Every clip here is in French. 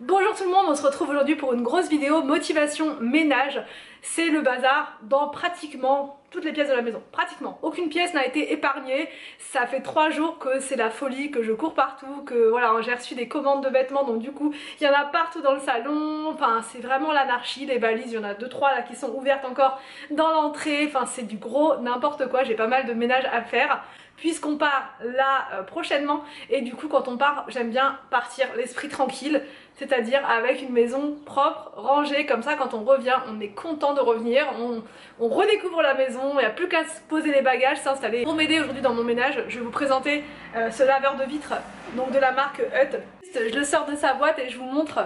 Bonjour tout le monde, on se retrouve aujourd'hui pour une grosse vidéo motivation ménage. C'est le bazar dans pratiquement toutes les pièces de la maison. Pratiquement, aucune pièce n'a été épargnée. Ça fait 3 jours que c'est la folie, que je cours partout, que voilà, j'ai reçu des commandes de vêtements, donc du coup, il y en a partout dans le salon. Enfin, c'est vraiment l'anarchie. Les valises, il y en a 2-3 là qui sont ouvertes encore dans l'entrée. Enfin, c'est du gros n'importe quoi. J'ai pas mal de ménage à faire. Puisqu'on part là prochainement, et du coup quand on part j'aime bien partir l'esprit tranquille, c'est-à-dire avec une maison propre, rangée, comme ça quand on revient on est content de revenir, on redécouvre la maison, il n'y a plus qu'à se poser les bagages, s'installer. Pour m'aider aujourd'hui dans mon ménage, je vais vous présenter ce laveur de vitres, donc de la marque Hut. Je le sors de sa boîte et je vous montre.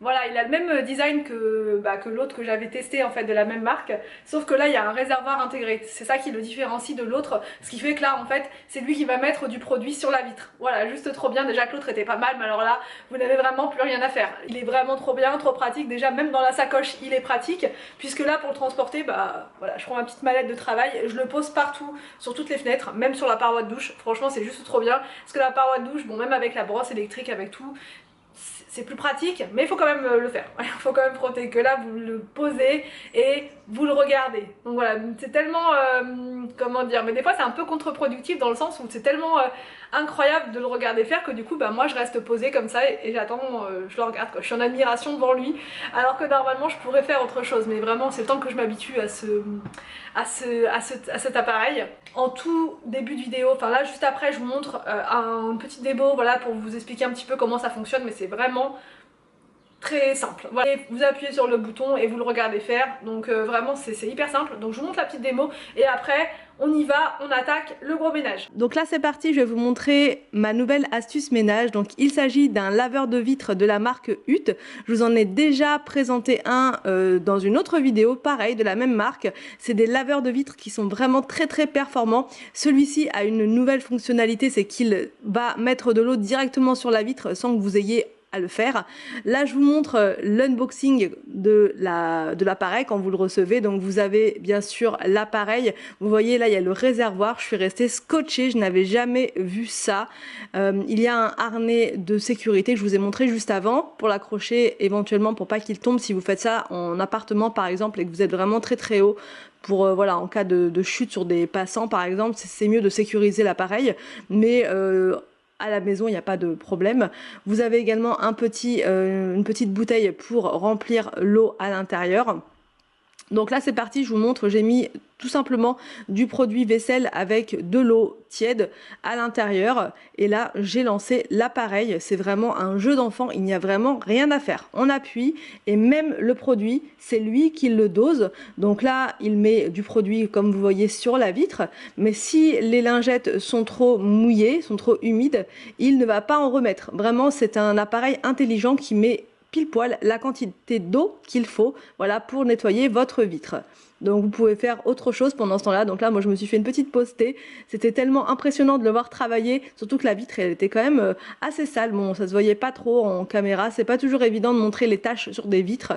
Voilà, il a le même design que l'autre que j'avais testé en fait de la même marque, sauf que là il y a un réservoir intégré, c'est ça qui le différencie de l'autre, ce qui fait que là en fait c'est lui qui va mettre du produit sur la vitre. Voilà, juste trop bien, déjà que l'autre était pas mal, mais alors là vous n'avez vraiment plus rien à faire. Il est vraiment trop bien, trop pratique, déjà même dans la sacoche il est pratique, puisque là pour le transporter, voilà, je prends ma petite mallette de travail, je le pose partout, sur toutes les fenêtres, même sur la paroi de douche, franchement c'est juste trop bien, parce que la paroi de douche, bon même avec la brosse électrique, avec tout, c'est plus pratique, mais il faut quand même le faire. Il faut quand même frotter, que là vous le posez et vous le regardez. Donc voilà, c'est tellement, comment dire, mais des fois c'est un peu contre-productif dans le sens où c'est tellement incroyable de le regarder faire que du coup moi je reste posée comme ça et j'attends, je le regarde quoi. Je suis en admiration devant lui, alors que normalement je pourrais faire autre chose, mais vraiment c'est le temps que je m'habitue à cet appareil. En tout début de vidéo, enfin là juste après je vous montre un petit démo, voilà, pour vous expliquer un petit peu comment ça fonctionne, mais c'est vraiment très simple. Voilà. Et vous appuyez sur le bouton et vous le regardez faire, donc vraiment c'est hyper simple. Donc je vous montre la petite démo et après on y va, on attaque le gros ménage. Donc là c'est parti, je vais vous montrer ma nouvelle astuce ménage. Donc il s'agit d'un laveur de vitres de la marque Hut. Je vous en ai déjà présenté un dans une autre vidéo, pareil, de la même marque. C'est des laveurs de vitres qui sont vraiment très performants. Celui-ci a une nouvelle fonctionnalité, c'est qu'il va mettre de l'eau directement sur la vitre sans que vous ayez à le faire. Là je vous montre l'unboxing de l'appareil quand vous le recevez. Donc vous avez bien sûr l'appareil, vous voyez là il y a le réservoir, je suis restée scotchée, je n'avais jamais vu ça. Il y a un harnais de sécurité que je vous ai montré juste avant pour l'accrocher éventuellement pour pas qu'il tombe si vous faites ça en appartement par exemple et que vous êtes vraiment très haut. Pour voilà, en cas de chute sur des passants par exemple, c'est mieux de sécuriser l'appareil, mais à la maison il n'y a pas de problème. Vous avez également une petite bouteille pour remplir l'eau à l'intérieur. Donc là c'est parti, je vous montre, j'ai mis tout simplement du produit vaisselle avec de l'eau tiède à l'intérieur et là j'ai lancé l'appareil. C'est vraiment un jeu d'enfant, il n'y a vraiment rien à faire. On appuie et même le produit c'est lui qui le dose. Donc là il met du produit comme vous voyez sur la vitre, mais si les lingettes sont trop mouillées, sont trop humides, il ne va pas en remettre. Vraiment c'est un appareil intelligent qui met pile poil la quantité d'eau qu'il faut, voilà, pour nettoyer votre vitre. Donc vous pouvez faire autre chose pendant ce temps-là. Donc là moi je me suis fait une petite pause thé. C'était tellement impressionnant de le voir travailler, surtout que la vitre elle était quand même assez sale. Bon, ça se voyait pas trop en caméra, c'est pas toujours évident de montrer les taches sur des vitres.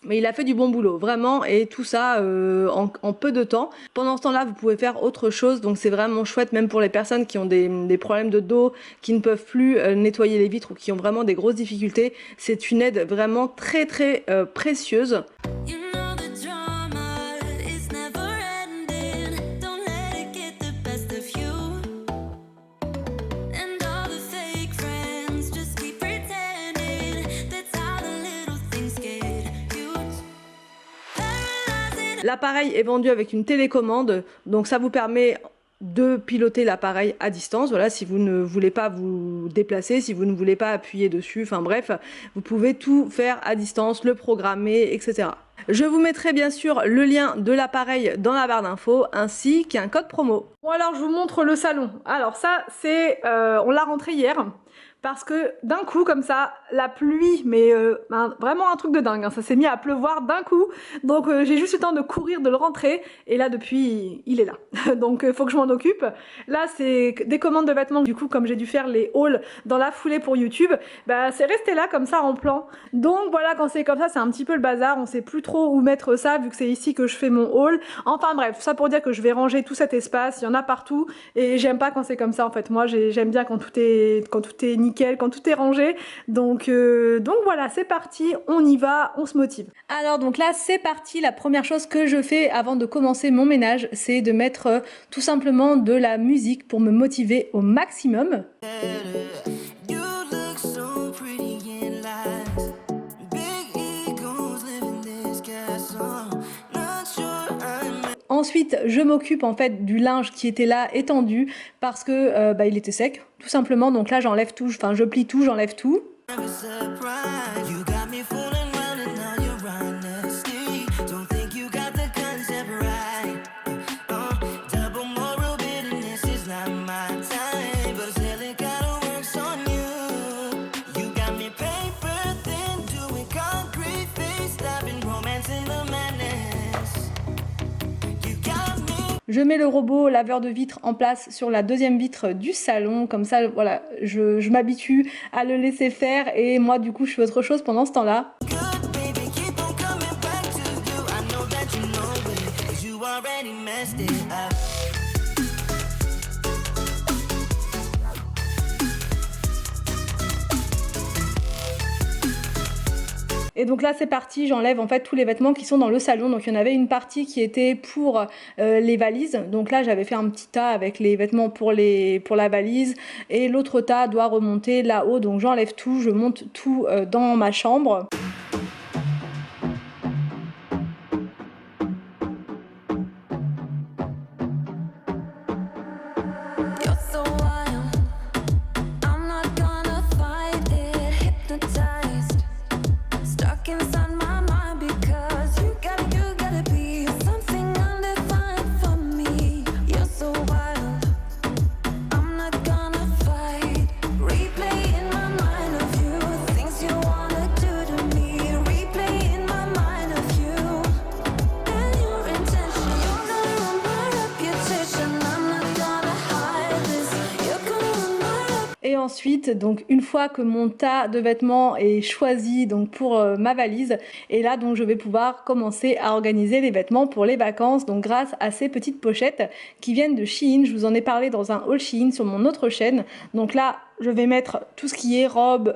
Mais il a fait du bon boulot, vraiment, et tout ça en peu de temps. Pendant ce temps-là, vous pouvez faire autre chose, donc c'est vraiment chouette, même pour les personnes qui ont des problèmes de dos, qui ne peuvent plus nettoyer les vitres ou qui ont vraiment des grosses difficultés. C'est une aide vraiment très précieuse. L'appareil est vendu avec une télécommande, donc ça vous permet de piloter l'appareil à distance. Voilà, si vous ne voulez pas vous déplacer, si vous ne voulez pas appuyer dessus, enfin bref, vous pouvez tout faire à distance, le programmer, etc. Je vous mettrai bien sûr le lien de l'appareil dans la barre d'infos ainsi qu'un code promo. Bon alors je vous montre le salon. Alors ça c'est, on l'a rentré hier. Parce que d'un coup comme ça, la pluie, mais vraiment un truc de dingue, hein, ça s'est mis à pleuvoir d'un coup, donc j'ai juste eu le temps de courir, de le rentrer, et là depuis, il est là, donc faut que je m'en occupe. Là c'est des commandes de vêtements, du coup comme j'ai dû faire les hauls dans la foulée pour YouTube, c'est resté là comme ça en plan, donc voilà, quand c'est comme ça c'est un petit peu le bazar, on sait plus trop où mettre ça, vu que c'est ici que je fais mon haul, enfin bref, ça pour dire que je vais ranger tout cet espace, il y en a partout, et j'aime pas quand c'est comme ça en fait, moi j'aime bien quand tout est nickel, nickel, quand tout est rangé. Donc voilà, c'est parti, on y va, on se motive. Alors donc là c'est parti, la première chose que je fais avant de commencer mon ménage, c'est de mettre tout simplement de la musique pour me motiver au maximum. Ensuite, je m'occupe en fait du linge qui était là étendu parce que il était sec, tout simplement. Donc là, j'enlève tout, enfin je plie tout, j'enlève tout. Je mets le robot laveur de vitres en place sur la deuxième vitre du salon, comme ça voilà, je m'habitue à le laisser faire et moi du coup je fais autre chose pendant ce temps-là. Et donc là c'est parti, j'enlève en fait tous les vêtements qui sont dans le salon. Donc il y en avait une partie qui était pour les valises. Donc là j'avais fait un petit tas avec les vêtements pour la valise. Et l'autre tas doit remonter là-haut. Donc j'enlève tout, je monte tout dans ma chambre. Et ensuite, donc une fois que mon tas de vêtements est choisi donc pour ma valise, et là donc je vais pouvoir commencer à organiser les vêtements pour les vacances, donc grâce à ces petites pochettes qui viennent de Shein. Je vous en ai parlé dans un haul Shein sur mon autre chaîne. Donc là je vais mettre tout ce qui est robe,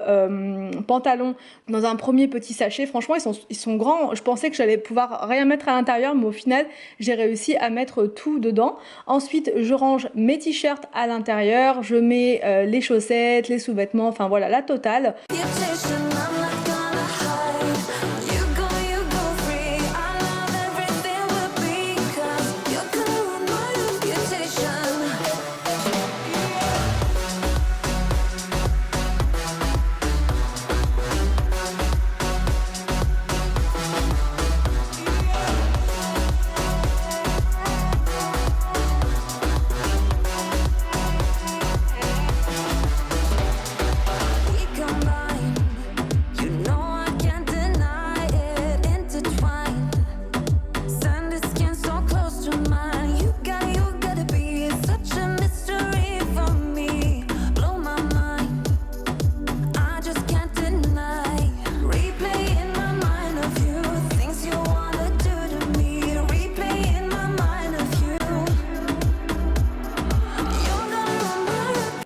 pantalon dans un premier petit sachet. Franchement ils sont grands, je pensais que j'allais pouvoir rien mettre à l'intérieur, mais au final j'ai réussi à mettre tout dedans. Ensuite je range mes t-shirts à l'intérieur, je mets les chaussettes, les sous-vêtements, enfin voilà la totale.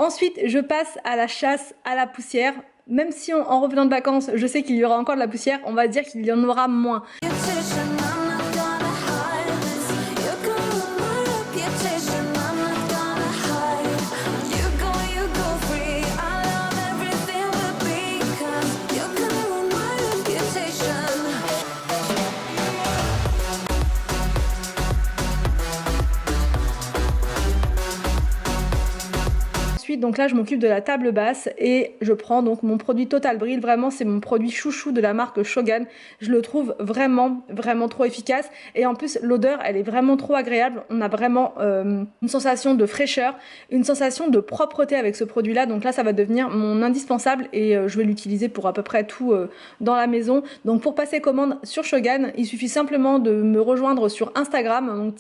Ensuite, je passe à la chasse à la poussière. Même si en revenant de vacances, je sais qu'il y aura encore de la poussière, on va dire qu'il y en aura moins. Donc là je m'occupe de la table basse et je prends donc mon produit Total Brill. Vraiment c'est mon produit chouchou de la marque Shogun. Je le trouve vraiment trop efficace et en plus l'odeur elle est vraiment trop agréable. On a vraiment une sensation de fraîcheur, une sensation de propreté avec ce produit là. Donc là ça va devenir mon indispensable et je vais l'utiliser pour à peu près tout dans la maison. Donc pour passer commande sur Shogun, il suffit simplement de me rejoindre sur Instagram, donc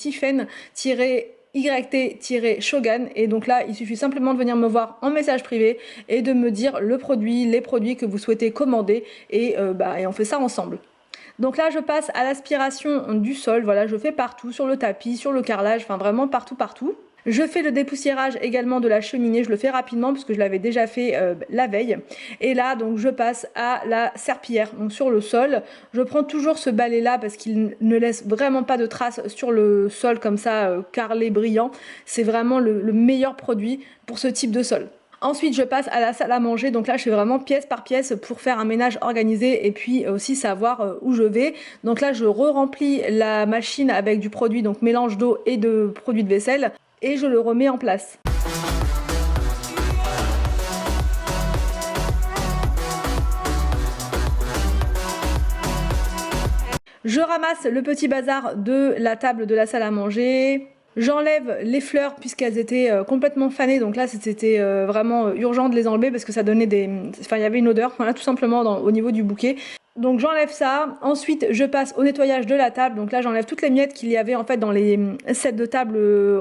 YT-Shogun, et donc là il suffit simplement de venir me voir en message privé et de me dire les produits que vous souhaitez commander et on fait ça ensemble. Donc là je passe à l'aspiration du sol, voilà, je fais partout, sur le tapis, sur le carrelage, enfin vraiment partout. Je fais le dépoussiérage également de la cheminée, je le fais rapidement parce que je l'avais déjà fait la veille. Et là donc je passe à la serpillière, donc sur le sol. Je prends toujours ce balai là parce qu'il ne laisse vraiment pas de traces sur le sol comme ça, carrelé, brillant. C'est vraiment le meilleur produit pour ce type de sol. Ensuite je passe à la salle à manger, donc là je fais vraiment pièce par pièce pour faire un ménage organisé et puis aussi savoir où je vais. Donc là je re-remplis la machine avec du produit, donc mélange d'eau et de produit de vaisselle, et je le remets en place. Je ramasse le petit bazar de la table de la salle à manger. J'enlève les fleurs puisqu'elles étaient complètement fanées, donc là c'était vraiment urgent de les enlever parce que ça donnait des... Enfin il y avait une odeur, voilà, tout simplement au niveau du bouquet. Donc j'enlève ça, ensuite je passe au nettoyage de la table, donc là j'enlève toutes les miettes qu'il y avait en fait dans les sets de table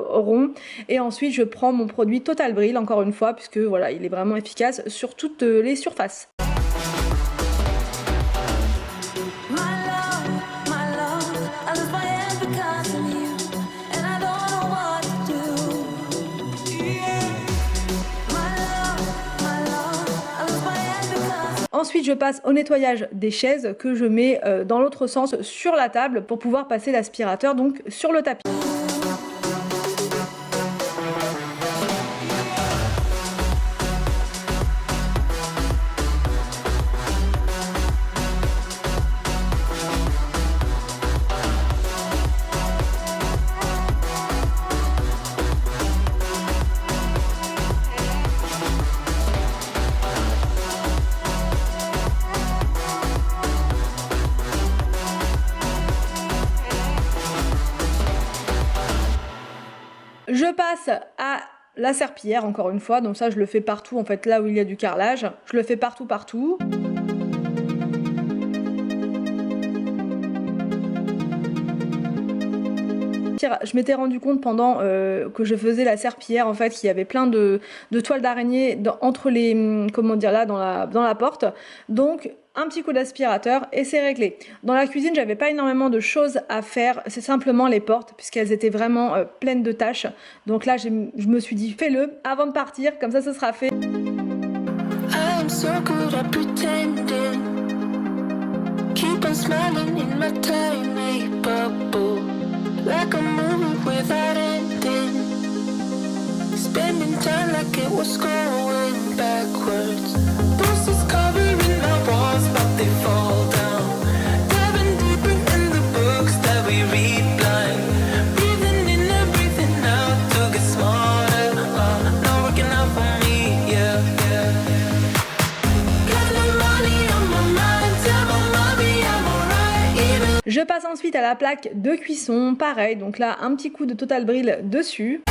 ronds, et ensuite je prends mon produit Total Brille encore une fois puisque voilà il est vraiment efficace sur toutes les surfaces. Ensuite je passe au nettoyage des chaises que je mets dans l'autre sens sur la table pour pouvoir passer l'aspirateur donc sur le tapis. Je passe à la serpillière encore une fois, donc ça je le fais partout en fait, là où il y a du carrelage, je le fais partout. Je m'étais rendu compte pendant que je faisais la serpillière en fait qu'il y avait plein de toiles d'araignée entre les, comment dire là, dans la porte, donc un petit coup d'aspirateur et c'est réglé. Dans la cuisine j'avais pas énormément de choses à faire, c'est simplement les portes puisqu'elles étaient vraiment pleines de taches, donc là je me suis dit fais-le avant de partir, comme ça ce sera fait. I'm so good at pretending. Keep on smiling in my tiny bubble. Like a movie without ending. Spending time like it was going backwards. Bruises covering our walls, but they fall down. Diving deeper in the books that we read blind. Breathing in and breathing out to get smarter. Not working out for me, yeah, yeah. Got no money on my mind, tell my mommy I'm alright. Je passe ensuite à la plaque de cuisson, pareil, donc là un petit coup de Total Brille dessus.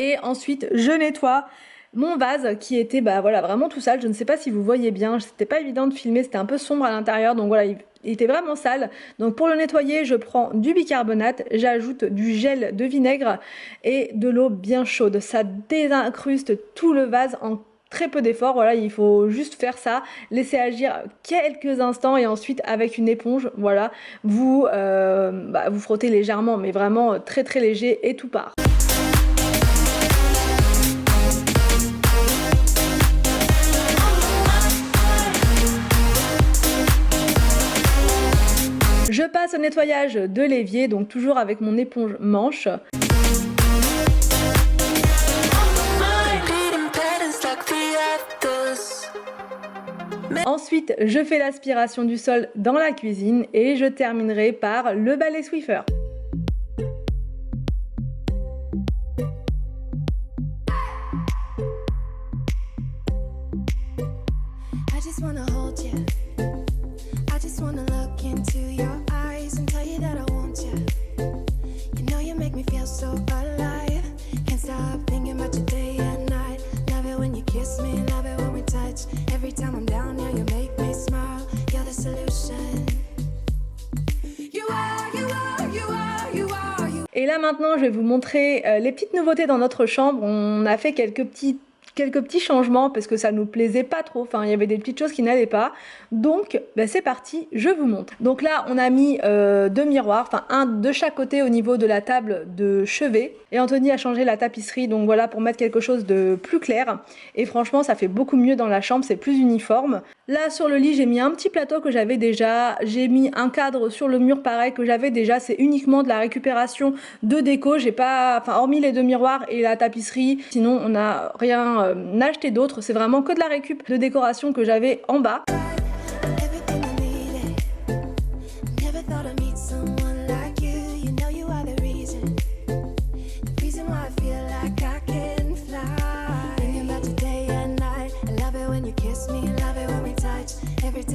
Et ensuite je nettoie mon vase qui était voilà, vraiment tout sale, je ne sais pas si vous voyez bien, c'était pas évident de filmer, c'était un peu sombre à l'intérieur, donc voilà, il était vraiment sale. Donc pour le nettoyer, je prends du bicarbonate, j'ajoute du gel de vinaigre et de l'eau bien chaude, ça désincruste tout le vase en très peu d'efforts, voilà, il faut juste faire ça, laisser agir quelques instants et ensuite avec une éponge, voilà, vous frottez légèrement, mais vraiment très très léger et tout part. Je passe au nettoyage de l'évier, donc toujours avec mon éponge manche. Ensuite, je fais l'aspiration du sol dans la cuisine et je terminerai par le balai Swiffer. Et là maintenant je vais vous montrer les petites nouveautés dans notre chambre. On a fait quelques petits quelques petits changements parce que ça nous plaisait pas trop, enfin il y avait des petites choses qui n'allaient pas, donc c'est parti, je vous montre. Donc là on a mis 2 miroirs, enfin un de chaque côté au niveau de la table de chevet, et Anthony a changé la tapisserie, donc voilà, pour mettre quelque chose de plus clair, et franchement ça fait beaucoup mieux dans la chambre, c'est plus uniforme. Là sur le lit j'ai mis un petit plateau que j'avais déjà, j'ai mis un cadre sur le mur pareil que j'avais déjà, c'est uniquement de la récupération de déco, j'ai pas, enfin hormis les 2 miroirs et la tapisserie, sinon on n'a rien acheté d'autre, c'est vraiment que de la récup de décoration que j'avais en bas.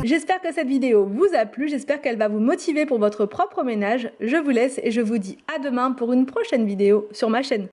J'espère que cette vidéo vous a plu, j'espère qu'elle va vous motiver pour votre propre ménage. Je vous laisse et je vous dis à demain pour une prochaine vidéo sur ma chaîne.